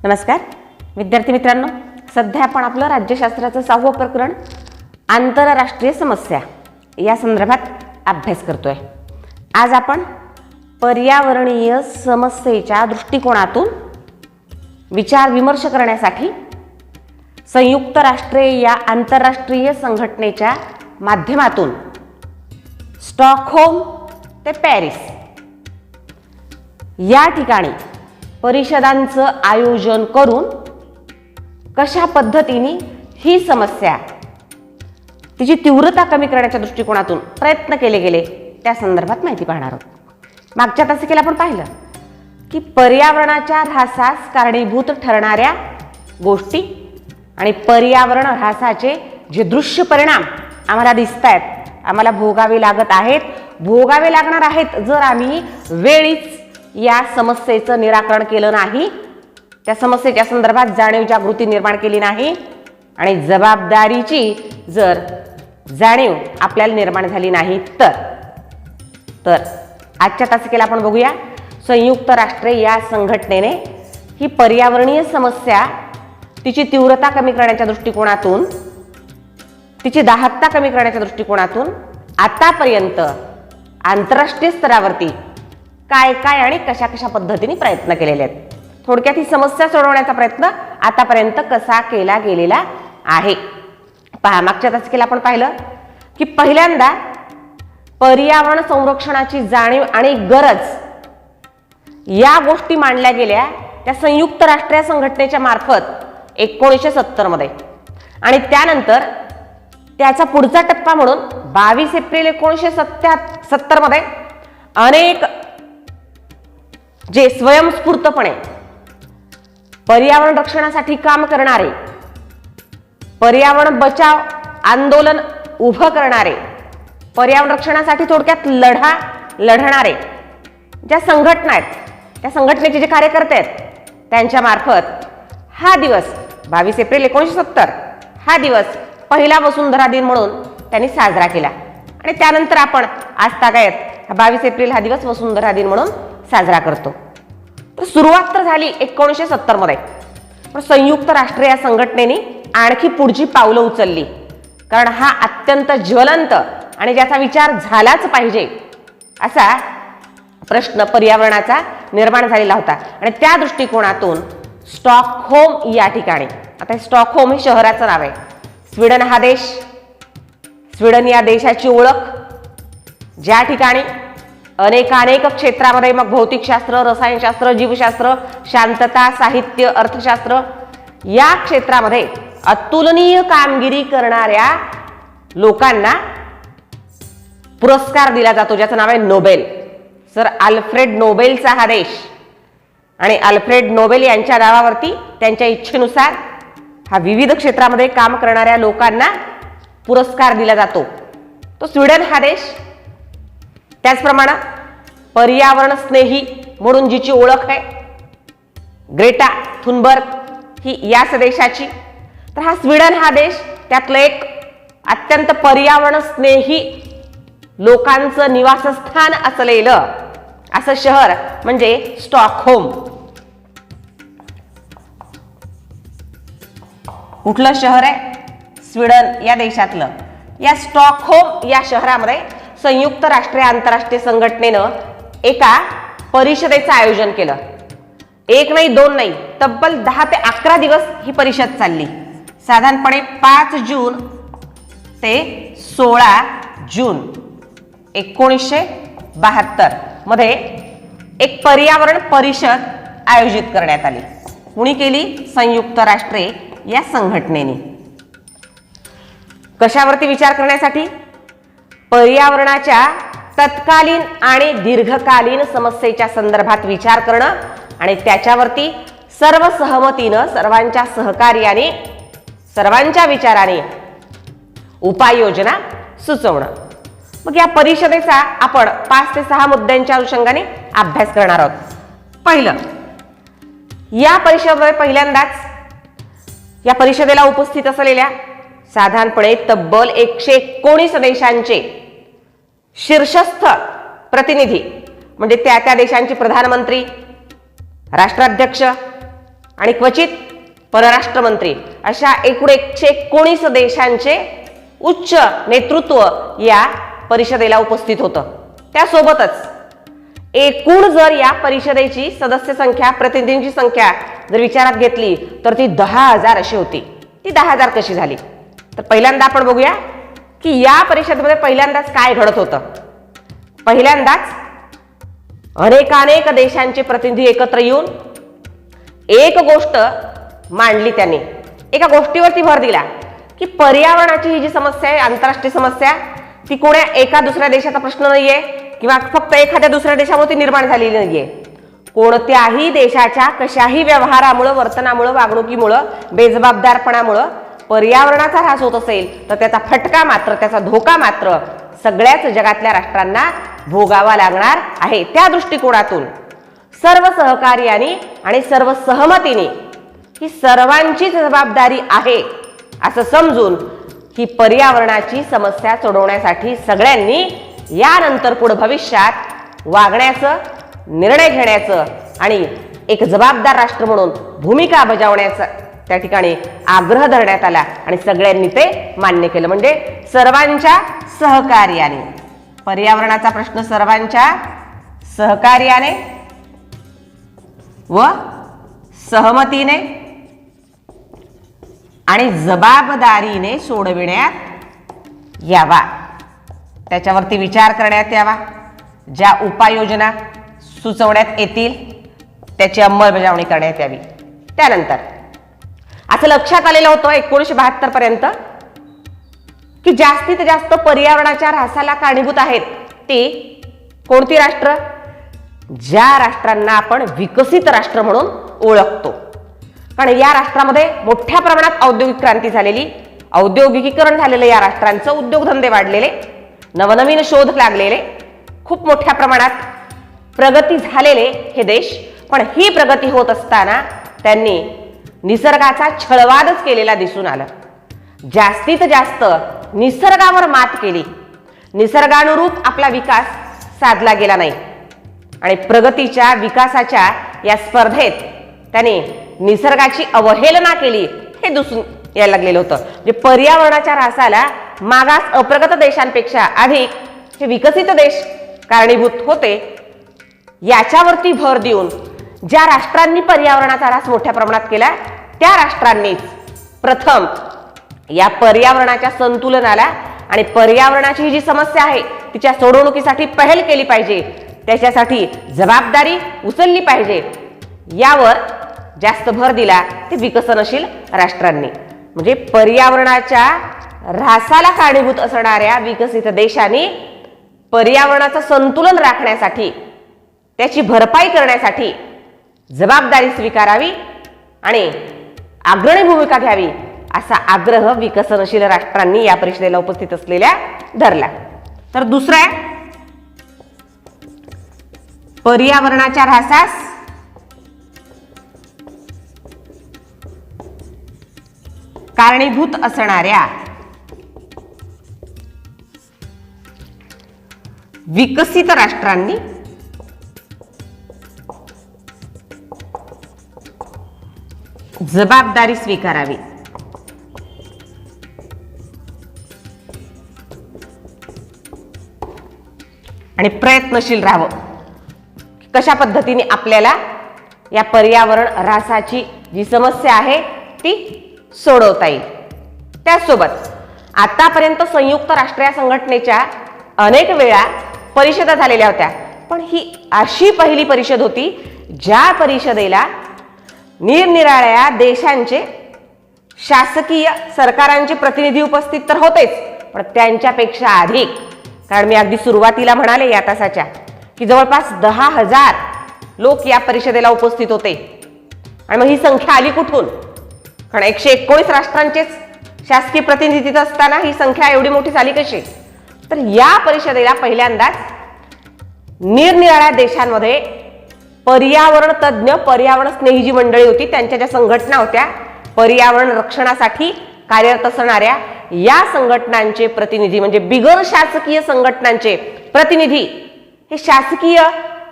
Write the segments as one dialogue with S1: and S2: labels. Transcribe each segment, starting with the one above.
S1: नमस्कार विद्यार्थी मित्रांनो, सध्या आपण आपलं राज्यशास्त्राचं 6वं प्रकरण आंतरराष्ट्रीय समस्या या संदर्भात अभ्यास करतोय। आज आपण पर्यावरणीय समस्येच्या दृष्टिकोनातून विचार विमर्श करण्यासाठी संयुक्त राष्ट्रे या आंतरराष्ट्रीय संघटनेच्या माध्यमातून स्टॉकहोम ते पॅरिस या ठिकाणी परिषदांचं आयोजन करून कशा पद्धतीने ही समस्या तिची तीव्रता कमी करण्याच्या दृष्टिकोनातून प्रयत्न केले गेले त्या संदर्भात माहिती पाहणार आहोत। मागच्या तासिकेला आपण पाहिलं की पर्यावरणाच्या ऱ्हासास कारणीभूत ठरणाऱ्या गोष्टी आणि पर्यावरण ऱ्हासाचे जे दृश्य परिणाम आम्हाला दिसत आहेत, आम्हाला भोगावे लागत आहेत, भोगावे लागणार आहेत जर आम्ही वेळीच या समस्येचं निराकरण केलं नाही, त्या समस्येच्या संदर्भात जाणीव जागृती निर्माण केली नाही आणि जबाबदारीची जर जाणीव आपल्याला निर्माण झाली नाही तर आजच्या तासिकेला आपण बघूया संयुक्त राष्ट्रे या संघटनेने ही पर्यावरणीय समस्या तिची तीव्रता कमी करण्याच्या दृष्टिकोनातून, तिची दाहकता कमी करण्याच्या दृष्टिकोनातून आतापर्यंत आंतरराष्ट्रीय स्तरावरती काय काय आणि कशा कशा पद्धतीने प्रयत्न केलेले आहेत। थोडक्यात ही समस्या सोडवण्याचा प्रयत्न आतापर्यंत कसा केला गेलेला आहे पहा। मागच्या तासिकेला आपण पाहिलं की पहिल्यांदा पर्यावरण संरक्षणाची जाणीव आणि गरज या गोष्टी मांडल्या गेल्या त्या संयुक्त राष्ट्रीय संघटनेच्या मार्फत 1970 मध्ये, आणि त्यानंतर त्याचा पुढचा टप्पा म्हणून 22 एप्रिल 1970 मध्ये अनेक जे स्वयंस्फूर्तपणे पर्यावरण रक्षणासाठी काम करणारे, पर्यावरण बचाव आंदोलन उभं करणारे, पर्यावरण रक्षणासाठी थोडक्यात लढणारे ज्या संघटना आहेत, त्या संघटनेचे जे कार्यकर्ते आहेत त्यांच्या मार्फत हा दिवस 22 एप्रिल 1970 हा दिवस पहिला वसुंधरा दिन म्हणून त्यांनी साजरा केला, आणि त्यानंतर आपण आजतागायत 22 एप्रिल हा दिवस वसुंधरा दिन म्हणून साजरा करतो। तर सुरुवात तर झाली 1970 मध्ये, पण संयुक्त राष्ट्र या संघटनेने आणखी पुढची पावलं उचलली, कारण हा अत्यंत ज्वलंत आणि ज्याचा विचार झालाच पाहिजे असा प्रश्न पर्यावरणाचा निर्माण झालेला होता। आणि त्या दृष्टिकोनातून स्टॉकहोम या ठिकाणी, आता स्टॉकहोम हे शहराचं नाव आहे, स्वीडन हा देश, स्वीडन या देशाची ओळख ज्या ठिकाणी अनेक क्षेत्रामध्ये, मग भौतिकशास्त्र, रसायनशास्त्र, जीवशास्त्र, शांतता, साहित्य, अर्थशास्त्र या क्षेत्रामध्ये अतुलनीय कामगिरी करणाऱ्या लोकांना पुरस्कार दिला जातो ज्याचं नाव आहे नोबेल। सर अल्फ्रेड नोबेलचा हा देश, आणि अल्फ्रेड नोबेल यांच्या नावावरती त्यांच्या इच्छेनुसार हा विविध क्षेत्रामध्ये काम करणाऱ्या लोकांना पुरस्कार दिला जातो, तो स्वीडन हा देश। त्याचप्रमाणे पर्यावरण स्नेही म्हणून जिची ओळख आहे ग्रेटा थुनबर्ग ही याच देशाची, तर हा स्वीडन हा देश त्यातलं एक अत्यंत पर्यावरण स्नेही लोकांचं निवासस्थान असलेलं असं शहर म्हणजे स्टॉकहोम। कुठलं शहर आहे? स्वीडन या देशातलं। या स्टॉकहोम या शहरामध्ये संयुक्त राष्ट्रीय आंतरराष्ट्रीय संघटनेनं एका परिषदेचं आयोजन केलं। एक नाही, दोन नाही, तब्बल 10 ते 11 दिवस ही परिषद चालली। साधारणपणे 5 जून ते 16 जून 1972 मध्ये एक पर्यावरण परिषद आयोजित करण्यात आली। कुणी केली? संयुक्त राष्ट्रे या संघटनेने। कशावरती विचार करण्यासाठी? पर्यावरणाच्या तत्कालीन आणि दीर्घकालीन समस्येच्या संदर्भात विचार करणं आणि त्याच्यावरती सर्व सहमतीनं, सर्वांच्या सहकार्याने, सर्वांच्या विचाराने उपाययोजना सुचवणं। मग या परिषदेचा आपण 5 ते 6 मुद्द्यांच्या अनुषंगाने अभ्यास करणार आहोत। पहिलं, या परिषदेमध्ये पहिल्यांदाच या परिषदेला उपस्थित असलेल्या साधारणपणे तब्बल 119 देशांचे शीर्षस्थ प्रतिनिधी, म्हणजे त्या देशांचे प्रधानमंत्री, राष्ट्राध्यक्ष आणि क्वचित परराष्ट्रमंत्री अशा एकूण 119 देशांचे उच्च नेतृत्व या परिषदेला उपस्थित होतं. त्यासोबतच एकूण जर या परिषदेची सदस्य संख्या, प्रतिनिधींची संख्या जर विचारात घेतली तर ती 10,000 अशी होती. ती 10,000 कशी झाली? तर पहिल्यांदा आपण बघूया की या परिषदेमध्ये पहिल्यांदाच काय घडत होतं. पहिल्यांदाच अनेकानेक देशांचे प्रतिनिधी एकत्र येऊन एक गोष्ट मांडली. त्यांनी एका गोष्टीवरती भर दिला की पर्यावरणाची ही जी समस्या आहे, आंतरराष्ट्रीय समस्या, ती कोण्या एका दुसऱ्या देशाचा प्रश्न नाहीये किंवा फक्त एखाद्या दुसऱ्या देशामुळे ती निर्माण झालेली नाहीये. कोणत्याही देशाच्या कशाही व्यवहारामुळे, वर्तनामुळे, वागणुकीमुळे, बेजबाबदारपणामुळे पर्यावरणाचा ऱ्हास होत असेल तर त्याचा फटका मात्र, त्याचा धोका मात्र सगळ्याच जगातल्या राष्ट्रांना भोगावा लागणार आहे. त्या दृष्टिकोनातून सर्व सहकार्याने आणि सर्व सहमतीने ही सर्वांचीच जबाबदारी आहे असं समजून ही पर्यावरणाची समस्या सोडवण्यासाठी सगळ्यांनी यानंतर पुढे भविष्यात वागण्याचं, निर्णय घेण्याचं आणि एक जबाबदार राष्ट्र म्हणून भूमिका बजावण्याचा त्या ठिकाणी आग्रह धरण्यात आला आणि सगळ्यांनी ते मान्य केलं. म्हणजे सर्वांच्या सहकार्याने, पर्यावरणाचा प्रश्न सर्वांच्या सहकार्याने व सहमतीने आणि जबाबदारीने सोडविण्यात यावा, त्याच्यावरती विचार करण्यात यावा. ज्या उपाययोजना सुचवण्यात येतील त्याची अंमलबजावणी करण्यात यावी. त्यानंतर असं लक्षात आलेलं होतं 1972 पर्यंत की जास्तीत जास्त पर्यावरणाच्या ऱ्हासाला कारणीभूत आहेत ती कोणती राष्ट्र? ज्या राष्ट्रांना आपण विकसित राष्ट्र म्हणून ओळखतो. कारण या राष्ट्रामध्ये मोठ्या प्रमाणात औद्योगिक क्रांती झालेली, औद्योगिकीकरण झालेलं या राष्ट्रांचं, उद्योगधंदे वाढलेले, नवनवीन शोध लागलेले, खूप मोठ्या प्रमाणात प्रगती झालेले हे देश. पण ही प्रगती होत असताना त्यांनी निसर्गाचा छळवादच केलेला दिसून आलं. जास्तीत जास्त निसर्गावर मात केली, निसर्गानुरूप आपला विकास साधला गेला नाही आणि प्रगतीच्या, विकासाच्या या स्पर्धेत त्यांनी निसर्गाची अवहेलना केली हे दिसून यायला लागलेलं होतं. म्हणजे पर्यावरणाच्या ऱ्हासाला मागास अप्रगत देशांपेक्षा अधिक हे विकसित देश कारणीभूत होते. याच्यावरती भर देऊन ज्या राष्ट्रांनी पर्यावरणाचा ऱ्हास मोठ्या प्रमाणात केला त्या राष्ट्रांनीच प्रथम या पर्यावरणाच्या संतुलनाला आणि पर्यावरणाची ही जी समस्या आहे तिच्या सोडवणुकीसाठी पहल केली पाहिजे, त्याच्यासाठी जबाबदारी उचलली पाहिजे, यावर जास्त भर दिला ते विकसनशील राष्ट्रांनी. म्हणजे पर्यावरणाच्या ऱ्हासाला कारणीभूत असणाऱ्या विकसित देशांनी पर्यावरणाचं संतुलन राखण्यासाठी, त्याची भरपाई करण्यासाठी जबाबदारी स्वीकारावी आणि अग्रणी भूमिका घ्यावी असा आग्रह विकसनशील राष्ट्रांनी या परिषदेला उपस्थित असलेल्या धरला. तर दुसरा आहे पर्यावरणाच्या ऱ्हासास कारणीभूत असणाऱ्या विकसित राष्ट्रांनी जबाबदारी स्वीकारावी. आणि प्रयत्नशील राहावं कशा पद्धतीने आपल्याला या पर्यावरण ऱ्हासाची जी समस्या आहे ती सोडवता येईल. त्याचसोबत आतापर्यंत संयुक्त राष्ट्र या संघटनेच्या अनेक वेळा परिषदा झालेल्या होत्या, पण ही अशी पहिली परिषद होती ज्या परिषदेला निरनिराळ्या देशांचे शासकीय सरकारांचे प्रतिनिधी उपस्थित तर होतेच, पण त्यांच्यापेक्षा अधिक, कारण मी अगदी सुरुवातीला म्हणाले या तासाच्या की जवळपास 10,000 लोक या परिषदेला उपस्थित होते. आणि मग ही संख्या आली कुठून? कारण 119 राष्ट्रांचेच शासकीय प्रतिनिधी तिथं असताना ही संख्या एवढी मोठी झाली कशी? तर या परिषदेला पहिल्यांदाच निरनिराळ्या देशांमध्ये पर्यावरण तज्ज्ञ, पर्यावरण स्नेही जी मंडळी होती, त्यांच्या ज्या संघटना होत्या, पर्यावरण रक्षणासाठी कार्यरत असणाऱ्या या संघटनांचे प्रतिनिधी, म्हणजे बिगर शासकीय संघटनांचे प्रतिनिधी हे शासकीय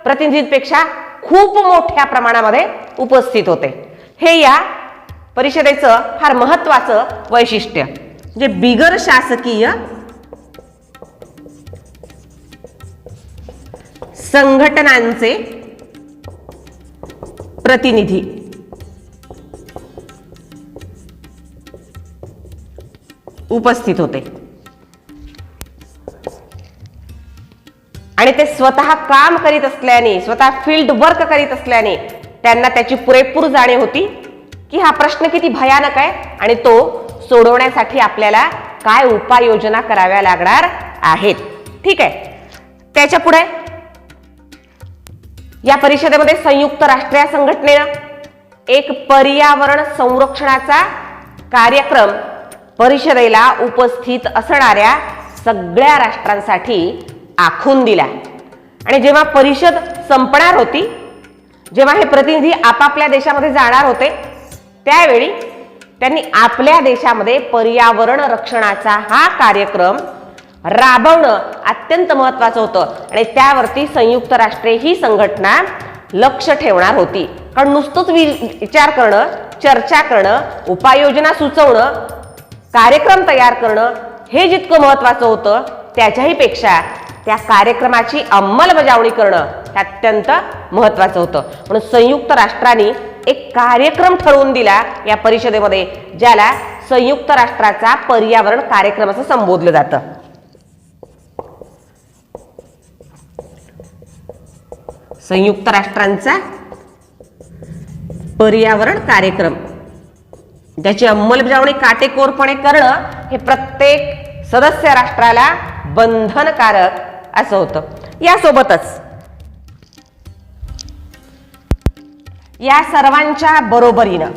S1: प्रतिनिधींपेक्षा खूप मोठ्या प्रमाणामध्ये उपस्थित होते. हे या परिषदेचं फार महत्वाचं वैशिष्ट्य. म्हणजे बिगर शासकीय संघटनांचे प्रतिनिधी उपस्थित होते आणि ते स्वतः काम करीत असल्याने, स्वतः फील्ड वर्क करीत असल्याने त्यांना त्याची पुरेपूर जाणीव होती की हा प्रश्न किती भयानक आहे आणि तो सोडवण्यासाठी आपल्याला काय उपाययोजना कराव्या लागणार आहेत. ठीक आहे. त्याच्या पुढे या परिषदेमध्ये संयुक्त राष्ट्र संघटनेनं एक पर्यावरण संरक्षणाचा कार्यक्रम परिषदेला उपस्थित असणाऱ्या सगळ्या राष्ट्रांसाठी आखून दिला. आणि जेव्हा परिषद संपणार होती, जेव्हा हे प्रतिनिधी आपापल्या देशामध्ये जाणार होते, त्यावेळी त्यांनी आपल्या देशामध्ये पर्यावरण रक्षणाचा हा कार्यक्रम राबवणं अत्यंत महत्वाचं होतं आणि त्यावरती संयुक्त राष्ट्रे ही संघटना लक्ष ठेवणार होती. कारण नुसतंच विचार करणं, चर्चा करणं, उपाययोजना सुचवणं, कार्यक्रम तयार करणं हे जितकं महत्वाचं होतं, त्याच्याही पेक्षा त्या कार्यक्रमाची अंमलबजावणी करणं हे अत्यंत महत्वाचं होतं. म्हणून संयुक्त राष्ट्रांनी एक कार्यक्रम ठरवून दिला या परिषदेमध्ये, ज्याला संयुक्त राष्ट्राचा पर्यावरण कार्यक्रम असं संबोधलं जातं. संयुक्त राष्ट्रांचा पर्यावरण कार्यक्रम, त्याची अंमलबजावणी काटेकोरपणे करणं हे प्रत्येक सदस्य राष्ट्राला बंधनकारक असं होतं. यासोबतच या सर्वांच्या बरोबरीनं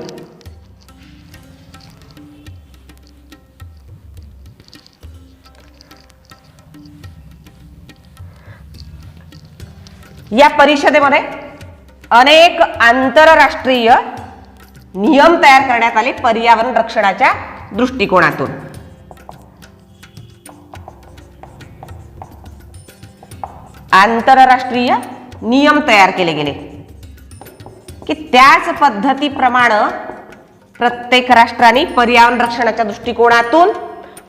S1: या परिषदेमध्ये अनेक आंतरराष्ट्रीय नियम तयार करण्यात आले पर्यावरण रक्षणाच्या दृष्टिकोनातून. आंतरराष्ट्रीय नियम तयार केले गेले की त्याच पद्धतीप्रमाणे प्रत्येक राष्ट्राने पर्यावरण रक्षणाच्या दृष्टिकोनातून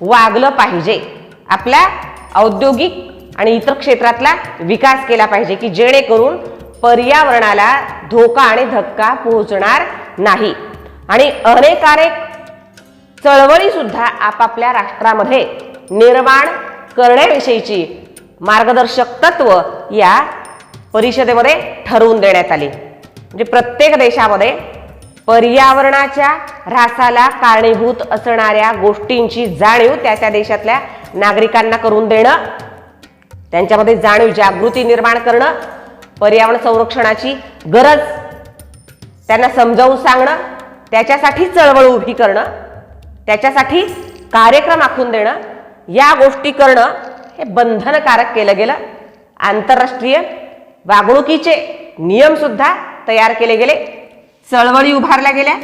S1: वागलं पाहिजे. आपल्या औद्योगिक आणि इतर क्षेत्रातला विकास केला पाहिजे की जेणेकरून पर्यावरणाला धोका आणि धक्का पोहोचणार नाही. आणि अनेक चळवळी सुद्धा आपापल्या राष्ट्रामध्ये निर्माण करण्याविषयीची मार्गदर्शक तत्व या परिषदेमध्ये ठरवून देण्यात आली. म्हणजे प्रत्येक देशामध्ये पर्यावरणाच्या ऱ्हासाला कारणीभूत असणाऱ्या गोष्टींची जाणीव त्या त्या देशातल्या नागरिकांना करून देणं, त्यांच्यामध्ये जाणीव जागृती निर्माण करणं, पर्यावरण संरक्षणाची गरज त्यांना समजावून सांगणं, त्याच्यासाठी चळवळ उभी करणं, त्याच्यासाठी कार्यक्रम आखून देणं, या गोष्टी करणं हे बंधनकारक केलं गेलं. आंतरराष्ट्रीय वागणुकीचे नियम सुद्धा तयार केले गेले, चळवळी उभारल्या गेल्या.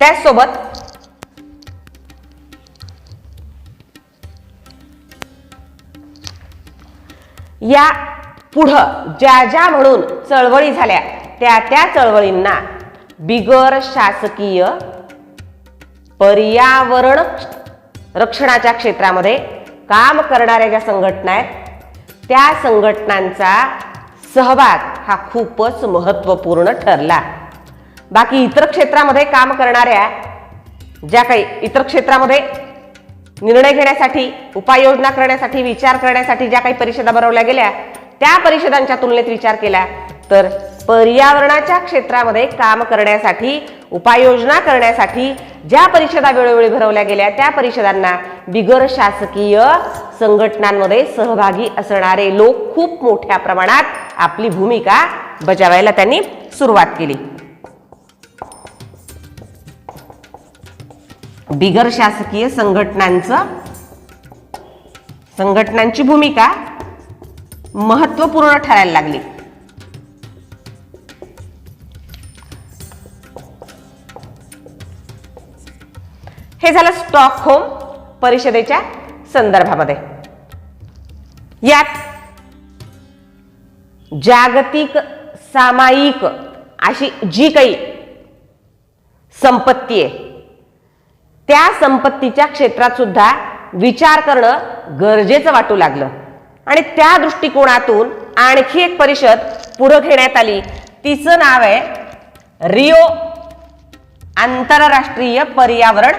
S1: त्याचसोबत या पुढं ज्या ज्या म्हणून चळवळी झाल्या त्या त्या चळवळींना बिगर शासकीय पर्यावरण रक्षणाच्या क्षेत्रामध्ये काम करणाऱ्या ज्या संघटना आहेत त्या संघटनांचा सहभाग हा खूपच महत्त्वपूर्ण ठरला. बाकी इतर क्षेत्रामध्ये काम करणाऱ्या ज्या काही इतर क्षेत्रामध्ये निर्णय घेण्यासाठी, उपाययोजना करण्यासाठी, विचार करण्यासाठी ज्या काही परिषदा भरवल्या गेल्या त्या परिषदांच्या तुलनेत विचार केला तर पर्यावरणाच्या क्षेत्रामध्ये काम करण्यासाठी, उपाययोजना करण्यासाठी ज्या परिषदा वेळोवेळी भरवल्या गेल्या त्या परिषदांना बिगर शासकीय संघटनांमध्ये सहभागी असणारे लोक खूप मोठ्या प्रमाणात आपली भूमिका बजावायला त्यांनी सुरुवात केली. बिगर शासकीय संघटनांची भूमिका महत्त्वपूर्ण ठरायला लागली. हे झालं स्टॉकहोम परिषदेच्या संदर्भामध्ये. यात जागतिक सामायिक अशी जी काही संपत्ती आहे त्या संपत्तीच्या क्षेत्रात सुद्धा विचार करणं गरजेचं वाटू लागलं आणि त्या दृष्टिकोनातून आणखी एक परिषद पुढे घेण्यात आली. तिचं नाव आहे रिओ आंतरराष्ट्रीय पर्यावरण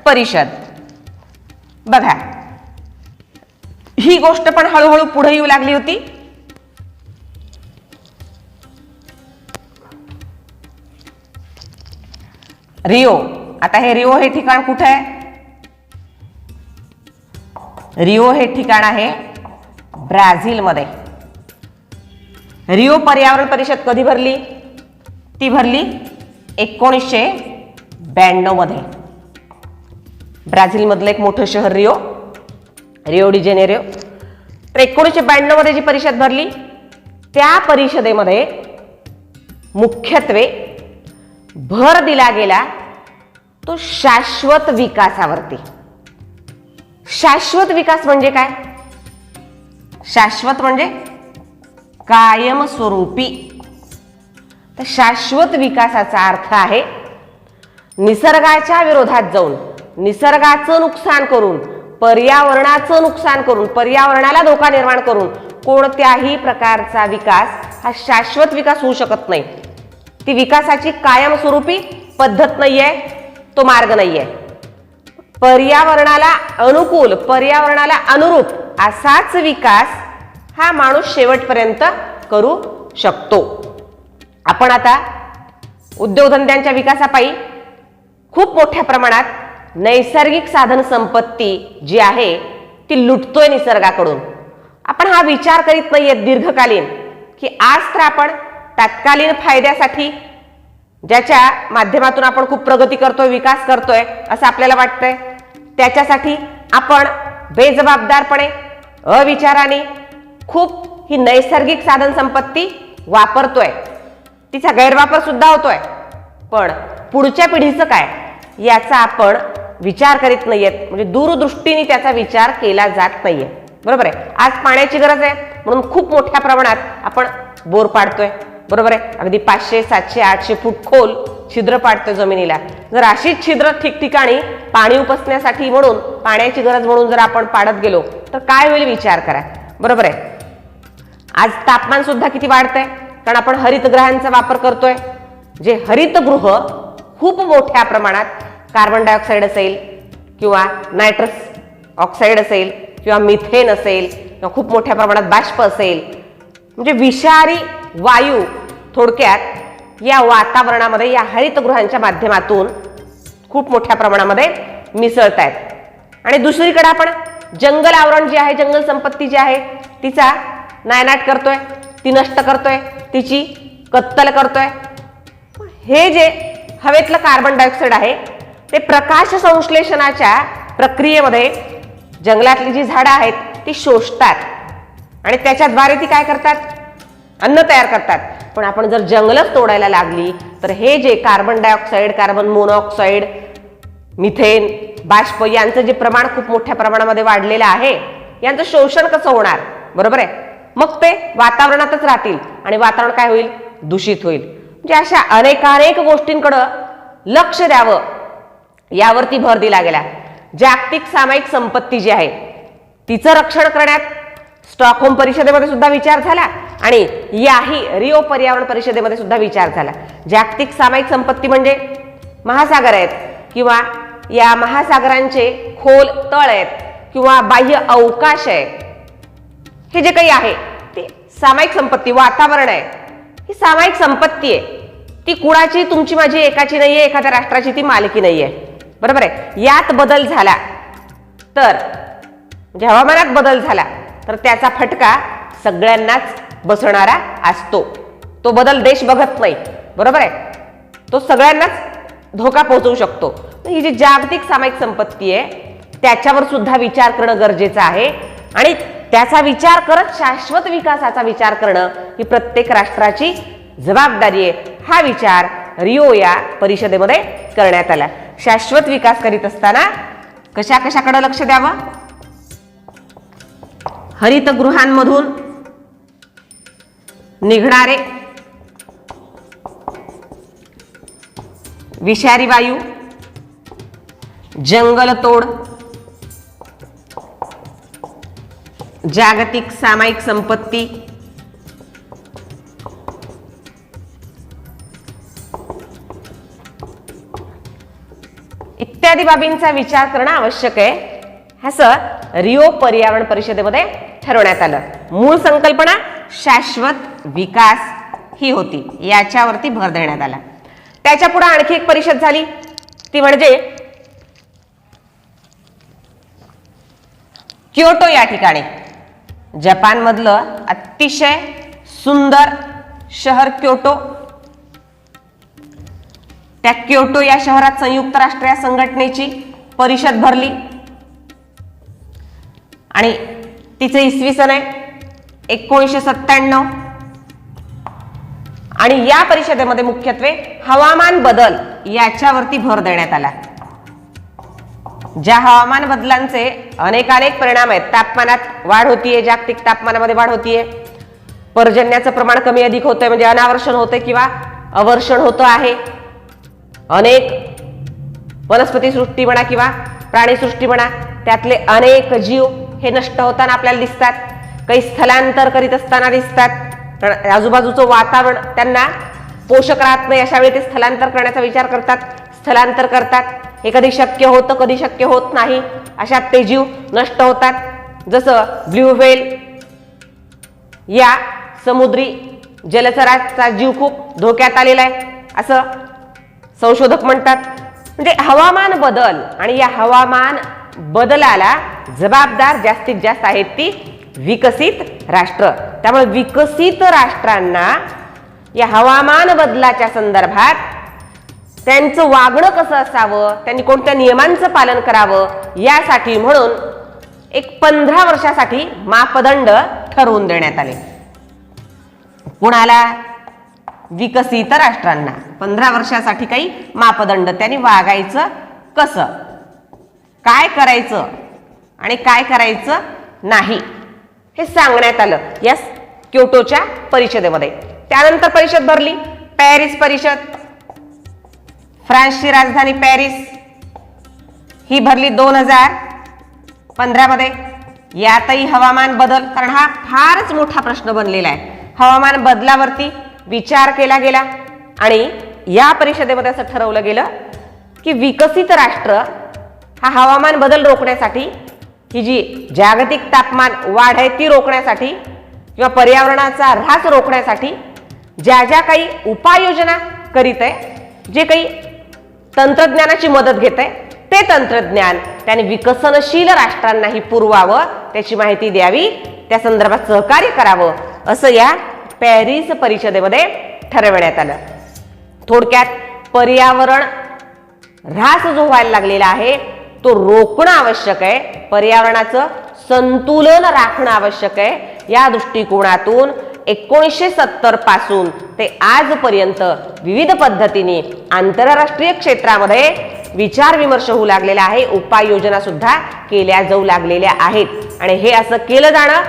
S1: परिषद. बघा, ही गोष्ट पण हळूहळू पुढे येऊ लागली होती. रिओ, आता हे रिओ हे ठिकाण कुठे आहे? रिओ हे ठिकाण आहे ब्राझील मध्ये. रिओ पर्यावरण परिषद कधी भरली? ती भरली 1992 मध्ये. ब्राझील मधलं एक मोठं शहर रिओ, रिओ डी जेनेरिओ. तर 1992 मध्ये जी परिषद भरली त्या परिषदेमध्ये मुख्यत्वे भर दिला गेला तो शाश्वत विकासावरती. शाश्वत विकास म्हणजे काय? शाश्वत म्हणजे कायमस्वरूपी. तर शाश्वत विकासाचा अर्थ आहे निसर्गाच्या विरोधात जाऊन, निसर्गाचं नुकसान करून, पर्यावरणाचं नुकसान करून, पर्यावरणाला धोका निर्माण करून कोणत्याही प्रकारचा विकास हा शाश्वत विकास होऊ शकत नाही. ती विकासाची कायमस्वरूपी पद्धत नाहीये, तो मार्ग नाहीये. पर्यावरणाला अनुकूल, पर्यावरणाला अनुरूप असाच विकास हा माणूस शेवटपर्यंत करू शकतो. आपण आता उद्योगधंद्यांच्या विकासापायी खूप मोठ्या प्रमाणात नैसर्गिक साधन संपत्ती जी आहे ती लुटतोय निसर्गाकडून. आपण हा विचार करीत नाहीये दीर्घकालीन, की आज तर आपण तात्कालीन फायद्यासाठी ज्याच्या माध्यमातून आपण खूप प्रगती करतोय, विकास करतोय असं आपल्याला वाटतंय, त्याच्यासाठी आपण बेजबाबदारपणे, अविचाराने खूप ही नैसर्गिक साधन संपत्ती वापरतोय, तिचा गैरवापर सुद्धा होतोय. पण पुढच्या पिढीचं काय याचा आपण विचार करीत नाहीयेत, म्हणजे दूरदृष्टीने त्याचा विचार केला जात नाहीये. बरोबर आहे. आज पाण्याची गरज आहे म्हणून खूप मोठ्या प्रमाणात आपण बोर पाडतोय. बरोबर आहे. अगदी 500, 700, 800 फूट खोल छिद्र पाडतोय जमिनीला. जर अशीच छिद्र ठिकठिकाणी पाणी उपसण्यासाठी म्हणून, पाण्याची गरज म्हणून जर आपण पाडत गेलो तर काय होईल विचार करा. बरोबर आहे. आज तापमान सुद्धा किती वाढतंय, कारण आपण हरितगृहांचा वापर करतोय. जे हरितगृह खूप मोठ्या प्रमाणात कार्बन डायऑक्साईड असेल किंवा नायट्रस ऑक्साईड असेल किंवा मिथेन असेल किंवा खूप मोठ्या प्रमाणात बाष्प असेल, म्हणजे विषारी वायू थोडक्यात या वातावरणामध्ये या हरितगृहांच्या माध्यमातून खूप मोठ्या प्रमाणामध्ये मिसळत आहेत. आणि दुसरीकडे आपण जंगल आवरण जी आहे, जंगल संपत्ती जी आहे तिचा नायनाट करतोय, ती नष्ट करतोय, तिची कत्तल करतोय. हे जे हवेतलं कार्बन डायऑक्साईड आहे ते प्रकाश संश्लेषणाच्या प्रक्रियेमध्ये जंगलातली जी झाडं आहेत ती शोषतात आणि त्याच्याद्वारे ती काय करतात? अन्न तयार करतात. पण आपण जर जंगलच तोडायला लागली तर हे जे carbon dioxide, carbon monoxide, methane, बाष्प यांचं जे प्रमाण खूप मोठ्या प्रमाणामध्ये वाढलेलं आहे, यांचं शोषण कसं होणार? बरोबर आहे. मग ते वातावरणातच राहतील आणि वातावरण काय होईल? दूषित होईल. म्हणजे अशा अनेक गोष्टींकडे लक्ष द्यावं यावरती भर दिला गेला. जागतिक सामायिक संपत्ती जी आहे तिचं रक्षण करण्यात स्टॉकहोम परिषदेमध्ये सुद्धा विचार झाला आणि याही रिओ पर्यावरण परिषदेमध्ये सुद्धा विचार झाला. जागतिक सामायिक संपत्ती म्हणजे महासागर आहेत किंवा या महासागरांचे खोल तळ आहेत किंवा बाह्य अवकाश आहे, हे जे काही आहे ते सामायिक संपत्ती. वातावरण आहे ही सामायिक संपत्ती आहे. ती कुणाची, तुमची माझी एकाची नाहीये, एखाद्या राष्ट्राची ती मालकी नाहीये. बरोबर आहे. यात बदल झाला तर, म्हणजे हवामानात बदल झाला तर त्याचा फटका सगळ्यांनाच बसणारा असतो. तो बदल देश बघत नाही. बरोबर आहे. तो सगळ्यांनाच धोका पोहोचवू शकतो. ही जी जागतिक सामायिक संपत्ती आहे त्याच्यावर सुद्धा विचार करणं गरजेचं आहे आणि त्याचा विचार करत शाश्वत विकासाचा विचार करणं ही प्रत्येक राष्ट्राची जबाबदारी आहे. हा विचार रिओ या परिषदेमध्ये करण्यात आला. शाश्वत विकास करीत असताना कशाकडे लक्ष द्यावं? हरितगृहांमधून निघणारे विषारी वायू, जंगलतोड, जागतिक सामायिक संपत्ती, इत्यादी बाबींचा विचार करणं आवश्यक आहे, असं रिओ पर्यावरण परिषदेमध्ये ठरवण्यात आलं. मूळ संकल्पना शाश्वत विकास ही होती, याच्यावरती भर देण्यात आला. त्याच्या पुढे आणखी एक परिषद झाली, ती म्हणजे क्योटो या ठिकाणी. जपान मधलं अतिशय सुंदर शहर क्योटो. त्या क्योटो या शहरात संयुक्त राष्ट्र संघटनेची परिषद भरली आणि तिचे इसवी सन आहे 1997. आणि या परिषदेमध्ये मुख्यत्वे हवामान बदल याच्यावरती भर देण्यात आला. ज्या हवामान बदलांचे अनेक परिणाम आहेत. तापमानात वाढ होतीये, जागतिक तापमानामध्ये वाढ होतीये, पर्जन्याचं प्रमाण कमी अधिक होतंय, म्हणजे अनावर्षण होतंय किंवा अवर्षण होतं आहे. अनेक वनस्पती सृष्टी म्हणा किंवा प्राणीसृष्टी म्हणा, त्यातले अनेक जीव हे नष्ट होताना आपल्याला दिसतात. काही स्थलांतर करीत असताना दिसतात. आजूबाजूचं वातावरण त्यांना पोषक राहत नाही, अशा वेळी ते स्थलांतर करण्याचा विचार करतात, स्थलांतर करतात. हे कधी शक्य होतं, कधी शक्य होत नाही, अशात ते जीव नष्ट होतात. जसं ब्ल्यू व्हेल या समुद्री जलचराचा जीव खूप धोक्यात आलेला आहे, असं संशोधक म्हणतात. म्हणजे हवामान बदल आणि या हवामान बदलाला जबाबदार जास्तीत जास्त आहेत ती विकसित राष्ट्र. त्यामुळे विकसित राष्ट्रांना या हवामान बदलाच्या संदर्भात त्यांचं वागणं कसं असावं, त्यांनी कोणत्या नियमांचं पालन करावं, यासाठी म्हणून एक 15 वर्षासाठी मापदंड ठरवून देण्यात आले. कुणाला? विकसित राष्ट्रांना 15 वर्षासाठी काही मापदंड, त्यांनी वागायचं कसं, काय करायचं आणि काय करायचं नाही, हे सांगण्यात आलं या क्योटोच्या परिषदेमध्ये. त्यानंतर परिषद भरली पॅरिस परिषद. फ्रान्सची राजधानी पॅरिस ही भरली 2015 मध्ये. यातही हवामान बदल, कारण हा फारच मोठा प्रश्न बनलेला आहे, हवामान बदलावरती विचार केला गेला. आणि या परिषदेमध्ये असं ठरवलं गेलं की विकसित राष्ट्र हा हवामान बदल रोखण्यासाठी, ही जी जागतिक तापमान वाढ आहे ती रोखण्यासाठी किंवा पर्यावरणाचा ऱ्हास रोखण्यासाठी ज्या ज्या काही उपाययोजना करीत आहे, जे काही तंत्रज्ञानाची मदत घेत आहे, ते तंत्रज्ञान त्याने विकसनशील राष्ट्रांनाही पुरवावं, त्याची माहिती द्यावी, त्या संदर्भात सहकार्य करावं, असं या पॅरिस परिषदेमध्ये ठरवण्यात आलं. थोडक्यात पर्यावरण ऱ्हास जो व्हायला लागलेला आहे तो रोखणं आवश्यक आहे, पर्यावरणाचं संतुलन राखणं आवश्यक आहे. या दृष्टिकोनातून 1970 पासून ते आजपर्यंत विविध पद्धतीने आंतरराष्ट्रीय क्षेत्रामध्ये विचार विमर्श होऊ लागलेला आहे, उपाययोजना सुद्धा केल्या जाऊ लागलेल्या आहेत. आणि हे असं केलं जाणं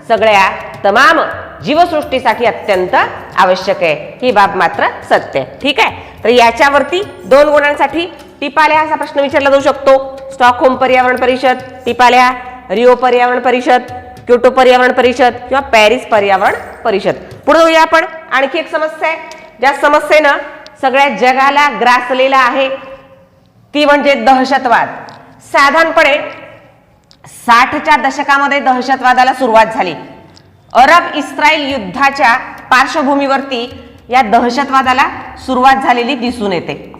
S1: सगळ्या तमाम जीवसृष्टीसाठी अत्यंत आवश्यक आहे, ही बाब मात्र सत्य आहे. ठीक आहे, तर याच्यावरती 2 गुणांसाठी टिपाल्या असा प्रश्न विचारला जाऊ शकतो. स्टॉकहोम पर्यावरण परिषद, टिपाल्या, रिओ पर्यावरण परिषद, क्योटो पर्यावरण परिषद किंवा पॅरिस पर्यावरण परिषद. पुढे जाऊया आपण. आणखी एक समस्या आहे, ज्या समस्येनं सगळ्या जगाला ग्रासलेला आहे, ती म्हणजे दहशतवाद. साधारणपणे 60च्या दशकामध्ये दहशतवादाला सुरुवात झाली. अरब इस्रायल युद्धाच्या पार्श्वभूमीवरती या दहशतवादाला सुरुवात झालेली दिसून येते.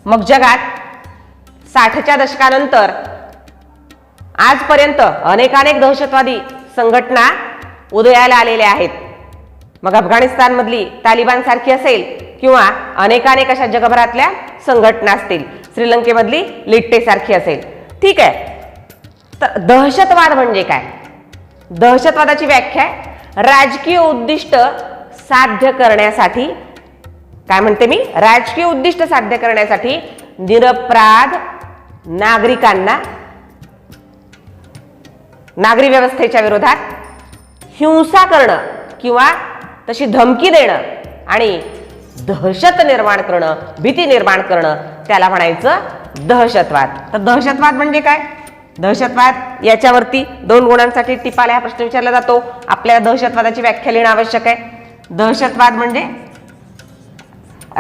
S1: मग जगात 60च्या दशकानंतर आजपर्यंत अनेक दहशतवादी संघटना उदयाला आलेल्या आहेत. मग अफगाणिस्तान मधली तालिबान सारखी असेल किंवा अनेक अशा जगभरातल्या संघटना असतील, श्रीलंकेमधली लिट्टे सारखी असेल. ठीक आहे, तर दहशतवाद म्हणजे काय? दहशतवादाची व्याख्या राजकीय उद्दिष्ट साध्य करण्यासाठी, काय म्हणते मी, राजकीय उद्दिष्ट साध्य करण्यासाठी निरपराध नागरिकांना नागरी व्यवस्थेच्या विरोधात हिंसा करणं किंवा तशी धमकी देणं आणि दहशत निर्माण करणं, भीती निर्माण करणं, त्याला म्हणायचं दहशतवाद. तर दहशतवाद म्हणजे काय? दहशतवाद याच्यावरती 2 गुणांसाठी टिपाला हा प्रश्न विचारला जातो. आपल्याला दहशतवादाची व्याख्या लिहिणं आवश्यक आहे. दहशतवाद म्हणजे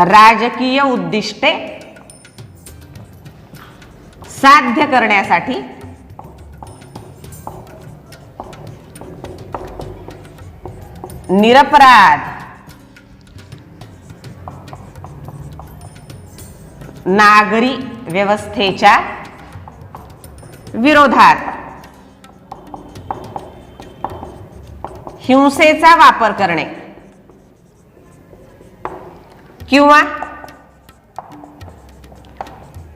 S1: राजकीय उद्दिष्टे साध्य करण्यासाठी निरपराध नागरी व्यवस्थेच्या विरोधात हिंसेचा वापर करणे किंवा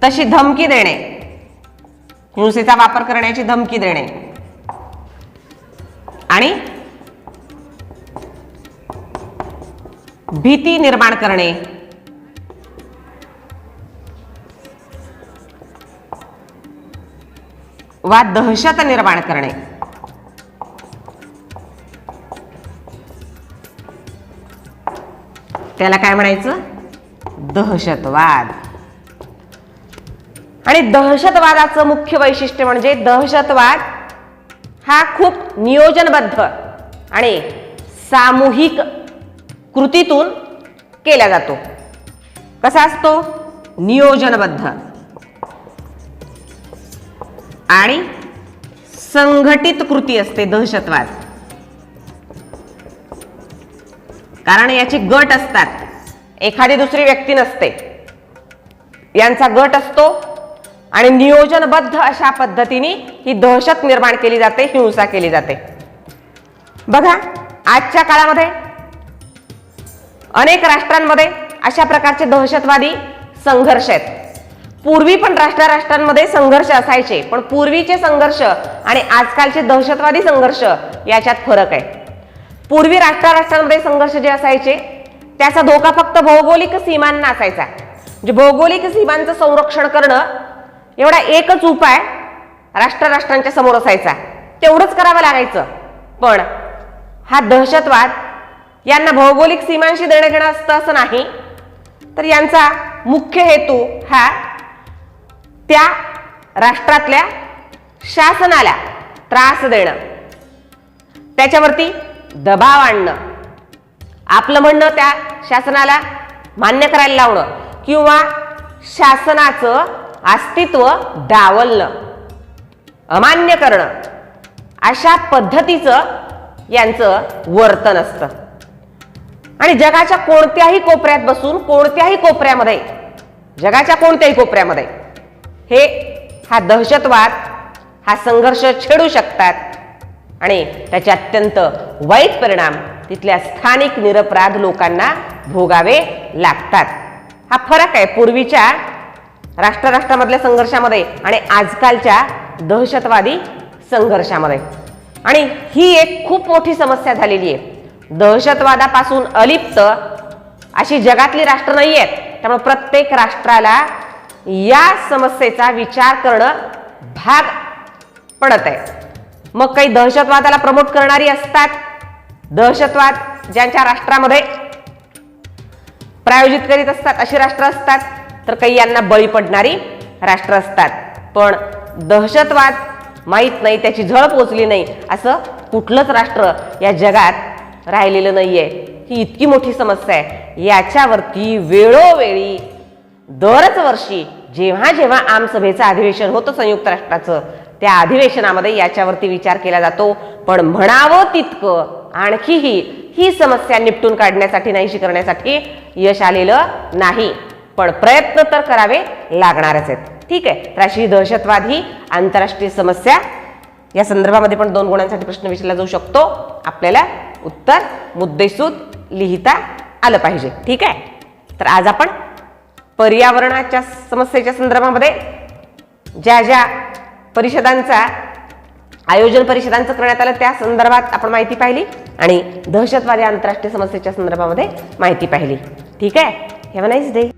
S1: तशी धमकी देणे, हिंसेचा वापर करण्याची धमकी देणे आणि भीती निर्माण करणे वा दहशत निर्माण करणे. त्याला काय म्हणायचं? दहशतवाद. आणि दहशतवादाचं मुख्य वैशिष्ट्य म्हणजे दहशतवाद हा खूप नियोजनबद्ध आणि सामूहिक कृतीतून केला जातो. कसा असतो? नियोजनबद्ध आणि संघटित कृती असते दहशतवाद. कारण याचे गट असतात, एखादी दुसरी व्यक्ती नसते, यांचा गट असतो आणि नियोजनबद्ध अशा पद्धतीने ही दहशत निर्माण केली जाते, हिंसा केली जाते. बघा, आजच्या काळामध्ये अनेक राष्ट्रांमध्ये अशा प्रकारचे दहशतवादी संघर्ष आहेत. पूर्वी पण राष्ट्रांमध्ये संघर्ष असायचे, पण पूर्वीचे संघर्ष आणि आजकालचे दहशतवादी संघर्ष याच्यात फरक आहे. पूर्वी राष्ट्रांमध्ये संघर्ष जे असायचे त्याचा धोका फक्त भौगोलिक सीमांना असायचा. म्हणजे भौगोलिक सीमांचं संरक्षण करणं एवढा एकच उपाय राष्ट्रांच्या समोर असायचा, तेवढंच करावं लागायचं. पण हा दहशतवाद यांना भौगोलिक सीमांशी देणं घेणं असतं असं नाही, तर यांचा मुख्य हेतू हा त्या राष्ट्रातल्या शासनाला त्रास देणं, त्याच्यावरती दबाव आणणं, आपलं म्हणणं त्या शासनाला मान्य करायला लावणं किंवा शासनाचं अस्तित्व डावलणं, अमान्य करणं, अशा पद्धतीचं यांचं वर्तन असतं. आणि जगाच्या कोणत्याही कोपऱ्यात बसून कोणत्याही कोपऱ्यामध्ये, जगाच्या कोणत्याही कोपऱ्यामध्ये हा दहशतवाद हा संघर्ष छेडू शकतात आणि त्याचे अत्यंत वाईट परिणाम तिथल्या स्थानिक निरपराध लोकांना भोगावे लागतात. हा फरक आहे पूर्वीच्या राष्ट्रामधल्या संघर्षामध्ये आणि आजकालच्या दहशतवादी संघर्षामध्ये. आणि ही एक खूप मोठी समस्या झालेली आहे. दहशतवादापासून अलिप्त अशी जगातली राष्ट्र नाही आहेत. त्यामुळे प्रत्येक राष्ट्राला या समस्येचा विचार करणं भाग पडत आहे. मग काही दहशतवादाला प्रमोट करणारी असतात, दहशतवाद ज्यांच्या राष्ट्रामध्ये प्रायोजित करीत असतात अशी राष्ट्र असतात, तर काही यांना बळी पडणारी राष्ट्र असतात. पण दहशतवाद माहीत नाही, त्याची झळ पोचली नाही असं कुठलंच राष्ट्र या जगात राहिलेलं नाहीये. ही इतकी मोठी समस्या आहे. याच्यावरती वेळोवेळी दरच वर्षी जेव्हा जेव्हा आमसभेचं अधिवेशन होतं संयुक्त राष्ट्राचं, त्या अधिवेशनामध्ये याच्यावरती विचार केला जातो. पण म्हणावं तितकं आणखीही ही समस्या निपटून काढण्यासाठी, नाहीशी करण्यासाठी यश आलेलं नाही. पण प्रयत्न तर करावे लागणारच आहेत. ठीक आहे. तर अशी दहशतवाद ही आंतरराष्ट्रीय समस्या, या संदर्भामध्ये पण 2 गुणांसाठी प्रश्न विचारला जाऊ शकतो. आपल्याला उत्तर मुद्देसूद लिहिता आलं पाहिजे. ठीक आहे. तर आज आपण पर्यावरणाच्या समस्येच्या संदर्भामध्ये ज्या परिषदांचा आयोजन परिषदांचं करण्यात आलं त्या संदर्भात आपण माहिती पाहिली आणि दहशतवादी आंतरराष्ट्रीय समस्येच्या संदर्भामध्ये माहिती पाहिली. ठीक आहे. Have a nice day.